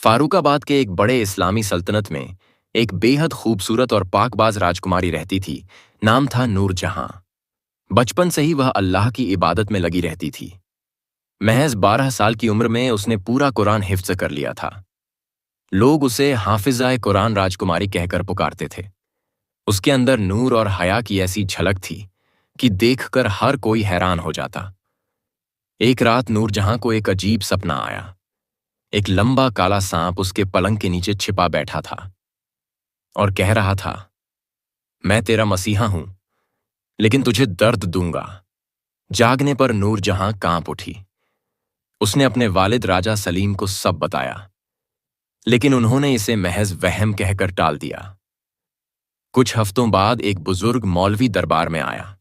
फारूक आबाद के एक बड़े इस्लामी सल्तनत में एक बेहद खूबसूरत और पाकबाज राजकुमारी रहती थी। नाम था नूर जहां। बचपन से ही वह अल्लाह की इबादत में लगी रहती थी। महज 12 साल की उम्र में उसने पूरा कुरान हिफ्ज कर लिया था। लोग उसे हाफिज़ाए कुरान राजकुमारी कहकर पुकारते थे। उसके अंदर नूर और हया की ऐसी झलक थी कि देखकर हर कोई हैरान हो जाता। एक रात नूर जहां को एक अजीब सपना आया। एक लंबा काला सांप उसके पलंग के नीचे छिपा बैठा था और कह रहा था, मैं तेरा मसीहा हूं, लेकिन तुझे दर्द दूंगा। जागने पर नूर जहां कांप उठी। उसने अपने वालिद राजा सलीम को सब बताया, लेकिन उन्होंने इसे महज वहम कहकर टाल दिया। कुछ हफ्तों बाद एक बुजुर्ग मौलवी दरबार में आया।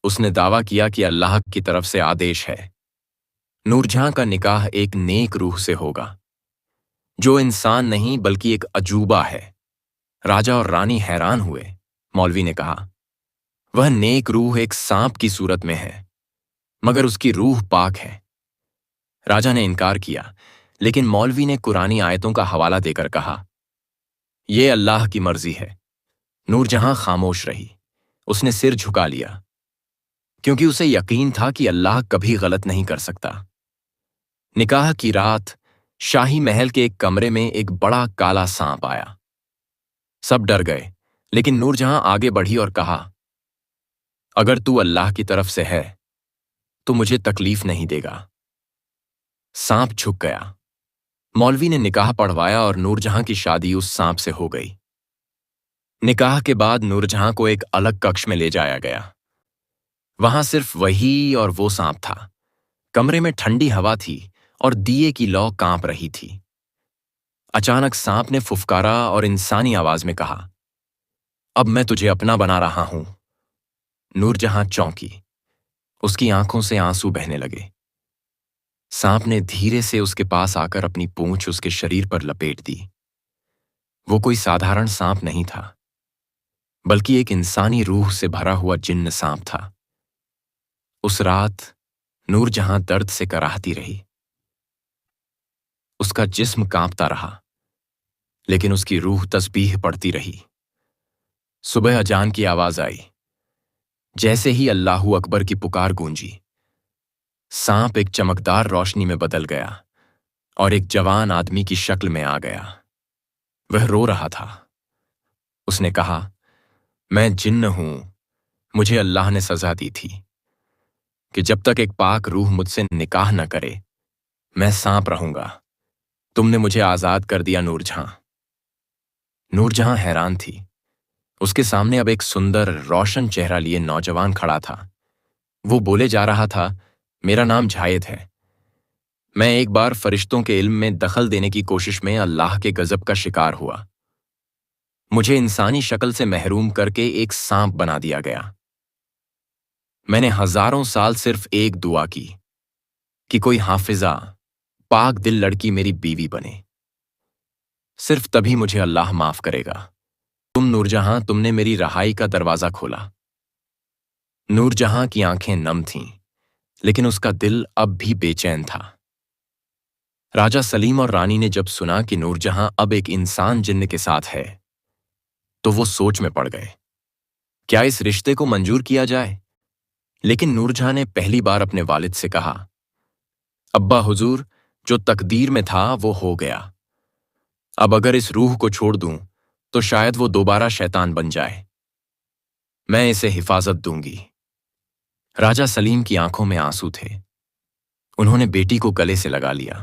उसने दावा किया कि अल्लाह की तरफ से आदेश है, नूरजहां का निकाह एक नेक रूह से होगा, जो इंसान नहीं बल्कि एक अजूबा है। राजा और रानी हैरान हुए। मौलवी ने कहा, वह नेक रूह एक सांप की सूरत में है, मगर उसकी रूह पाक है। राजा ने इनकार किया, लेकिन मौलवी ने कुरानी आयतों का हवाला देकर कहा, यह अल्लाह की मर्जी है। नूरजहां खामोश रही। उसने सिर झुका लिया, क्योंकि उसे यकीन था कि अल्लाह कभी गलत नहीं कर सकता। निकाह की रात शाही महल के एक कमरे में एक बड़ा काला सांप आया। सब डर गए, लेकिन नूरजहां आगे बढ़ी और कहा, अगर तू अल्लाह की तरफ से है तो मुझे तकलीफ नहीं देगा। सांप झुक गया। मौलवी ने निकाह पढ़वाया और नूरजहां की शादी उस सांप से हो गई। निकाह के बाद नूरजहां को एक अलग कक्ष में ले जाया गया। वहां सिर्फ वही और वो सांप था। कमरे में ठंडी हवा थी और दिए की लौ कांप रही थी। अचानक सांप ने फुफकारा और इंसानी आवाज में कहा, अब मैं तुझे अपना बना रहा हूं। नूरजहां चौंकी। उसकी आंखों से आंसू बहने लगे। सांप ने धीरे से उसके पास आकर अपनी पूंछ उसके शरीर पर लपेट दी। वो कोई साधारण सांप नहीं था, बल्कि एक इंसानी रूह से भरा हुआ जिन्न सांप था। उस रात नूरजहां दर्द से कराहती रही। उसका जिस्म कांपता रहा, लेकिन उसकी रूह तस्बीह पढ़ती रही। सुबह अजान की आवाज आई। जैसे ही अल्लाहू अकबर की पुकार गूंजी, सांप एक चमकदार रोशनी में बदल गया और एक जवान आदमी की शक्ल में आ गया। वह रो रहा था। उसने कहा, मैं जिन्न हूं। मुझे अल्लाह ने सजा दी थी कि जब तक एक पाक रूह मुझसे निकाह न करे, मैं सांप रहूंगा। तुमने मुझे आजाद कर दिया नूरजहां। नूरजहां हैरान थी। उसके सामने अब एक सुंदर रोशन चेहरा लिए नौजवान खड़ा था। वो बोले जा रहा था, मेरा नाम जायद है। मैं एक बार फरिश्तों के इल्म में दखल देने की कोशिश में अल्लाह के गजब का शिकार हुआ। मुझे इंसानी शक्ल से महरूम करके एक सांप बना दिया गया। मैंने हजारों साल सिर्फ एक दुआ की कि कोई हाफिजा, पाक दिल लड़की मेरी बीवी बने। सिर्फ तभी मुझे अल्लाह माफ करेगा। तुम नूरजहां, तुमने मेरी रहाई का दरवाजा खोला। नूरजहां की आंखें नम थीं, लेकिन उसका दिल अब भी बेचैन था। राजा सलीम और रानी ने जब सुना कि नूरजहां अब एक इंसान जिन्न के साथ है, तो वो सोच में पड़ गए। क्या इस रिश्ते को मंजूर किया जाए? लेकिन नूरजहां ने पहली बार अपने वालिद से कहा, अब्बा हुजूर, जो तकदीर में था वो हो गया। अब अगर इस रूह को छोड़ दूं तो शायद वो दोबारा शैतान बन जाए। मैं इसे हिफाजत दूंगी। राजा सलीम की आंखों में आंसू थे। उन्होंने बेटी को गले से लगा लिया।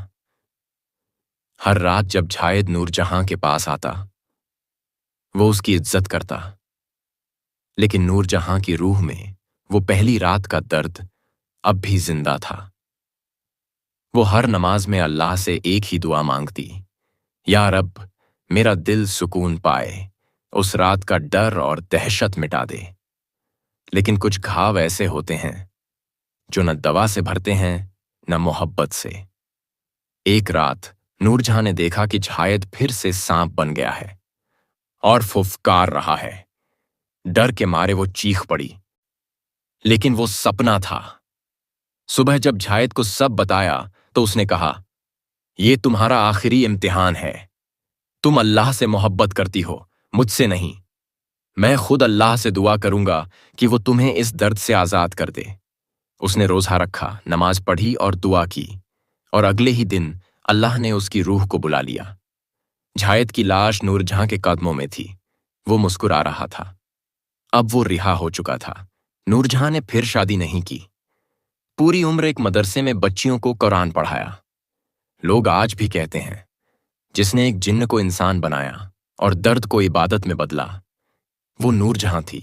हर रात जब जायद नूरजहां के पास आता, वो उसकी इज्जत करता, लेकिन नूरजहां की रूह में वो पहली रात का दर्द अब भी जिंदा था। वो हर नमाज में अल्लाह से एक ही दुआ मांगती, या रब, मेरा दिल सुकून पाए, उस रात का डर और दहशत मिटा दे। लेकिन कुछ घाव ऐसे होते हैं जो न दवा से भरते हैं न मोहब्बत से। एक रात नूरजहां ने देखा कि जायद फिर से सांप बन गया है और फुफकार रहा है। डर के मारे वो चीख पड़ी, लेकिन वो सपना था। सुबह जब जायद को सब बताया तो उसने कहा, یہ تمہارا آخری امتحان ہے۔ تم اللہ سے محبت کرتی ہو، مجھ سے نہیں۔ میں خود اللہ سے دعا کروں گا کہ وہ تمہیں اس درد سے آزاد کر دے۔ اس نے روزہ رکھا، نماز پڑھی اور دعا کی، اور اگلے ہی دن اللہ نے اس کی روح کو بلا لیا۔ جھایت کی لاش نور جہاں کے قدموں میں تھی، وہ مسکرا رہا تھا۔ اب وہ رہا ہو چکا تھا۔ نور جہاں نے پھر شادی نہیں کی، پوری عمر ایک مدرسے میں بچیوں کو قرآن پڑھایا۔ لوگ آج بھی کہتے ہیں، جس نے ایک جن کو انسان بنایا اور درد کو عبادت میں بدلا، وہ نور جہاں تھی۔